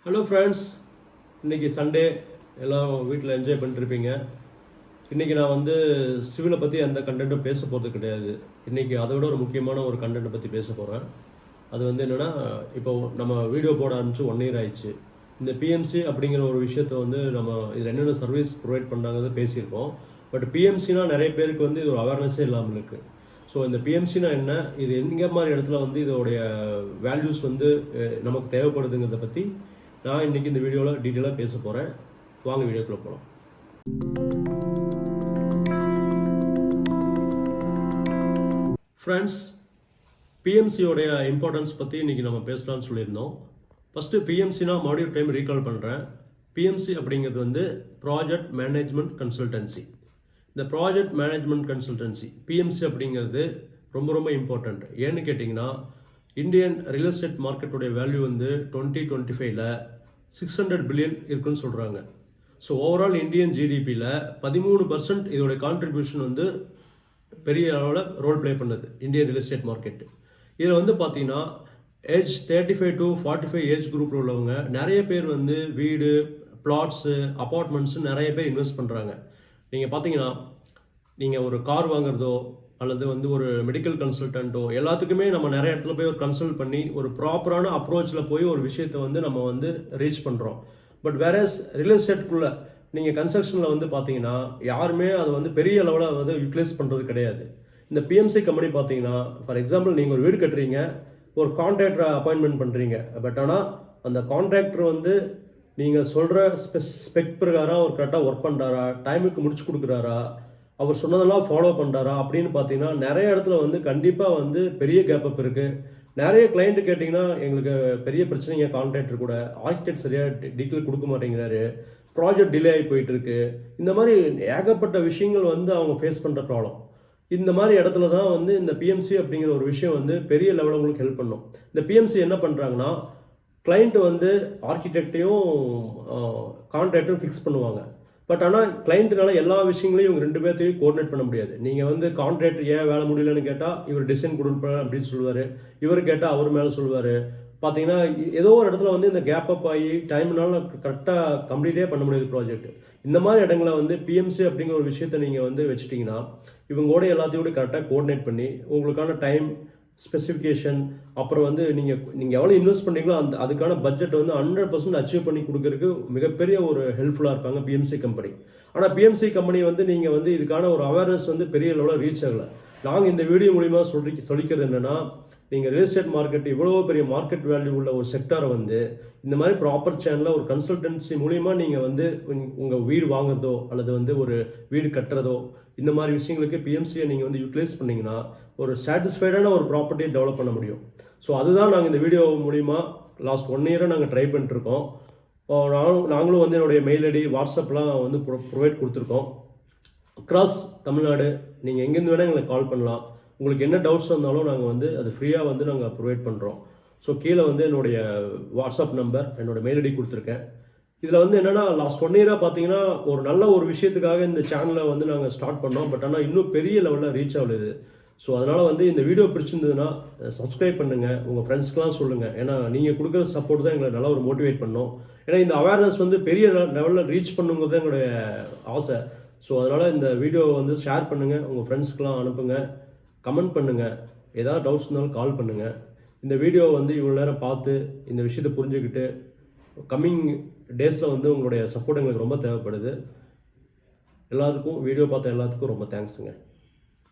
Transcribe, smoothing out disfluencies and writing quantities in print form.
Hello friends, இன்றைக்கி Sunday எல்லாம் வீட்டில் என்ஜாய் பண்ணிட்டுருப்பீங்க. இன்றைக்கி நான் வந்து சிவிலை பற்றி எந்த கண்டென்ட்டும் பேச போகிறது கிடையாது. இன்றைக்கி அதை விட ஒரு முக்கியமான ஒரு கண்டென்ட்டை பற்றி பேச போகிறேன். அது வந்து என்னென்னா, இப்போ நம்ம வீடியோ போட ஆரம்பிச்சு 1 year ஆயிடுச்சு. இந்த பிஎம்சி அப்படிங்கிற ஒரு விஷயத்தை வந்து நம்ம இதில் என்னென்ன சர்வீஸ் ப்ரொவைட் பண்ணாங்கிறத பேசியிருக்கோம். பட் பிஎம்சினா நிறைய பேருக்கு வந்து இது ஒரு அவேர்னஸே இல்லாமல் இருக்குது. ஸோ இந்த பிஎம்சினா என்ன, இது எங்கே மாதிரி இடத்துல வந்து இதோடைய வேல்யூஸ் வந்து நமக்கு தேவைப்படுதுங்கிறத பற்றி நான் இன்றைக்கி இந்த வீடியோவில் டீட்டெயிலாக பேச போகிறேன். வாங்க வீடியோக்குள்ளே போகலாம். ஃப்ரெண்ட்ஸ், பிஎம்சியோடைய இம்பார்ட்டன்ஸ் பற்றி இன்றைக்கி நம்ம பேசலாம்னு சொல்லியிருந்தோம். ஃபஸ்ட்டு பிஎம்சினா மறுபடியும் டைம் ரீகால் பண்ணுறேன். பிஎம்சி அப்படிங்கிறது வந்து ப்ராஜெக்ட் மேனேஜ்மெண்ட் கன்சல்டன்சி. இந்த ப்ராஜெக்ட் மேனேஜ்மெண்ட் கன்சல்டன்சி பிஎம்சி அப்படிங்கிறது ரொம்ப ரொம்ப இம்பார்ட்டண்ட். ஏன்னு கேட்டிங்கன்னா, இந்தியன் ரியல் எஸ்டேட் மார்க்கெட்டுடைய வேல்யூ வந்து 2025 600 பில்லியன் இருக்குன்னு சொல்கிறாங்க. ஸோ ஓவரால் இந்தியன் ஜிடிபியில் 13% இதோடைய கான்ட்ரிபியூஷன் வந்து பெரிய அளவில் ரோல் ப்ளே பண்ணுது இந்தியன் ரியல் எஸ்டேட் மார்க்கெட்டு. இதில் வந்து பார்த்தீங்கன்னா ஏஜ் 35 to 45 ஏஜ் குரூப்பில் உள்ளவங்க நிறைய பேர் வந்து வீடு, பிளாட்ஸு, அப்பார்ட்மெண்ட்ஸு நிறைய பேர் இன்வெஸ்ட் பண்ணுறாங்க. நீங்கள் பார்த்தீங்கன்னா, நீங்கள் ஒரு கார் வாங்குறதோ அல்லது வந்து ஒரு மெடிக்கல் கன்சல்டன்ட்டோ எல்லாத்துக்குமே நம்ம நிறைய இடத்துல போய் ஒரு கன்சல்ட் பண்ணி ஒரு ப்ராப்பரான அப்ரோச்சில் போய் ஒரு விஷயத்தை வந்து நம்ம வந்து ரீச் பண்ணுறோம். பட் வேறஸ் ரியல் எஸ்டேட்குள்ளே நீங்கள் கன்ஸ்ட்ரக்ஷனில் வந்து பார்த்தீங்கன்னா யாருமே அதை வந்து பெரிய லெவலில் வந்து யூட்டிலைஸ் பண்ணுறது கிடையாது. இந்த பிஎம்சி கம்பெனி பார்த்தீங்கன்னா, ஃபார் எக்ஸாம்பிள் நீங்கள் ஒரு வீடு கட்டுறீங்க, ஒரு கான்ட்ராக்டரை அப்பாயின்மெண்ட் பண்ணுறீங்க. பட் ஆனால் அந்த கான்ட்ராக்டர் வந்து நீங்கள் சொல்கிற ஸ்பெக் பிரகாரம் அவர் கரெக்டாக ஒர்க் பண்ணுறாரா, டைமுக்கு முடிச்சு கொடுக்குறாரா, அவர் சொன்னதெல்லாம் ஃபாலோ பண்ணுறாரா அப்படின்னு பார்த்தீங்கன்னா நிறைய இடத்துல வந்து கண்டிப்பாக வந்து பெரிய கேப் அப் இருக்குது. நிறைய கிளைண்ட்டு கேட்டிங்கன்னா, எங்களுக்கு பெரிய பிரச்சனைங்க கான்ட்ராக்டர் கூட, ஆர்கிடெக்ட் சரியாக டீட்டெயில் கொடுக்க மாட்டேங்கிறாரு, ப்ராஜெக்ட் டிலே ஆகி போயிட்டுருக்கு. இந்த மாதிரி ஏகப்பட்ட விஷயங்கள் வந்து அவங்க ஃபேஸ் பண்ணுற ப்ராப்ளம். இந்த மாதிரி இடத்துல தான் வந்து இந்த பிஎம்சி அப்படிங்கிற ஒரு விஷயம் வந்து பெரிய லெவலில் உங்களுக்கு ஹெல்ப் பண்ணும். இந்த பிஎம்சி என்ன பண்ணுறாங்கன்னா, கிளைண்ட்டு வந்து ஆர்கிடெக்டையும் கான்ட்ராக்டரும் ஃபிக்ஸ் பண்ணுவாங்க. பட் ஆனால் கிளைண்ட்டுனால எல்லா விஷயங்களையும் இவங்க 2 பேர்த்தையும் கோஆர்டினேட் பண்ண முடியாது. நீங்கள் வந்து கான்ட்ராக்டர் ஏன் வேலை முடியலன்னு கேட்டால் இவர் டிசைன் கொடுப்பேன் அப்படின்னு சொல்லுவார், இவர் கேட்டால் அவர் மேலே சொல்லுவார். பார்த்தீங்கன்னா ஏதோ ஒரு இடத்துல வந்து இந்த கேப் அப் ஆகி டைம்னால கரெக்டாக கம்ப்ளீட்டே பண்ண முடியாது ப்ராஜெக்ட். இந்த மாதிரி இடங்களை வந்து பிஎம்சி அப்படிங்கிற ஒரு விஷயத்தை நீங்கள் வந்து வச்சுட்டிங்கன்னா இவங்களோட எல்லாத்தையும் கரெக்டாக கோஆர்டினேட் பண்ணி உங்களுக்கான டைம் ஸ்பெசிஃபிகேஷன், அப்புறம் வந்து நீங்கள் எவ்வளோ இன்வெஸ்ட் பண்ணீங்களோ அதுக்கான பட்ஜெட் வந்து 100% அச்சீவ் பண்ணி கொடுக்கறதுக்கு மிகப்பெரிய ஒரு ஹெல்ப்ஃபுல்லாக இருப்பாங்க பிஎம்சி கம்பெனி. ஆனால் பிஎம்சி கம்பெனி வந்து நீங்கள் வந்து இதுக்கான ஒரு அவேர்னஸ் வந்து பெரிய லெவலில் ரீச் ஆகலை. நாங்கள் இந்த வீடியோ மூலிமா சொல்லிக்கிறது என்னென்னா, நீங்கள் ரியல் எஸ்டேட் மார்க்கெட் இவ்வளோ பெரிய மார்க்கெட் வேல்யூ உள்ள ஒரு செக்டாரை வந்து இந்த மாதிரி ப்ராப்பர் சேனலில் ஒரு கன்சல்டன்சி மூலிமா நீங்கள் வந்து உங்கள் வீடு வாங்குறதோ அல்லது வந்து ஒரு வீடு கட்டுறதோ இந்த மாதிரி விஷயங்களுக்கு பிஎம்சியை நீங்கள் வந்து யூட்டிலைஸ் பண்ணிங்கன்னா ஒரு சாட்டிஸ்ஃபைடான ஒரு ப்ராப்பர்ட்டியை டெவலப் பண்ண முடியும். ஸோ அதுதான் நாங்கள் இந்த வீடியோ மூலிமா லாஸ்ட் 1 year நாங்கள் ட்ரை பண்ணிட்டுருக்கோம். நாங்களும் வந்து என்னுடைய மெயில் ஐடி, வாட்ஸ்அப்லாம் வந்து ப்ரொவைட் கொடுத்துருக்கோம். அக்ராஸ் தமிழ்நாடு நீங்கள் எங்கேருந்து வேணால் எங்களுக்கு கால் பண்ணலாம். உங்களுக்கு என்ன டவுட்ஸ் இருந்தாலும் நாங்கள் வந்து அது ஃப்ரீயாக வந்து நாங்கள் ப்ரொவைட் பண்ணுறோம். ஸோ கீழே வந்து என்னுடைய வாட்ஸ்அப் நம்பர், என்னோடய மெயில் ஐடி கொடுத்துருக்கேன். இதில் வந்து என்னென்னா, லாஸ்ட் 1 year பார்த்தீங்கன்னா ஒரு நல்ல ஒரு விஷயத்துக்காக இந்த சேனலை வந்து நாங்கள் ஸ்டார்ட் பண்ணோம். பட் ஆனால் இன்னும் பெரிய லெவலில் ரீச் ஆகலைது. ஸோ அதனால் வந்து இந்த வீடியோ பிடிச்சிருந்ததுன்னா சப்ஸ்கிரைப் பண்ணுங்கள், உங்கள் ஃப்ரெண்ட்ஸ்க்கெலாம் சொல்லுங்கள். ஏன்னா நீங்கள் கொடுக்குற சப்போர்ட் தான் எங்களை நல்லா ஒரு மோட்டிவேட் பண்ணோம். ஏன்னா இந்த அவேர்னஸ் வந்து பெரிய லெவலில் ரீச் பண்ணுங்கிறது தான் எங்களுடைய ஆசை. ஸோ அதனால் இந்த வீடியோவை வந்து ஷேர் பண்ணுங்கள், உங்கள் ஃப்ரெண்ட்ஸ்க்கெலாம் அனுப்புங்க, கமெண்ட் பண்ணுங்கள், ஏதாவது டவுட்ஸ் இருந்தாலும் கால் பண்ணுங்கள். இந்த வீடியோவை வந்து இவ்வளோ நேரம் பார்த்து இந்த விஷயத்தை புரிஞ்சுக்கிட்டு கம்மிங் டேஸில் வந்து உங்களுடைய சப்போர்ட் எங்களுக்கு ரொம்ப தேவைப்படுது. எல்லாத்துக்கும் வீடியோ பார்த்த எல்லாத்துக்கும் ரொம்ப தேங்க்ஸுங்க.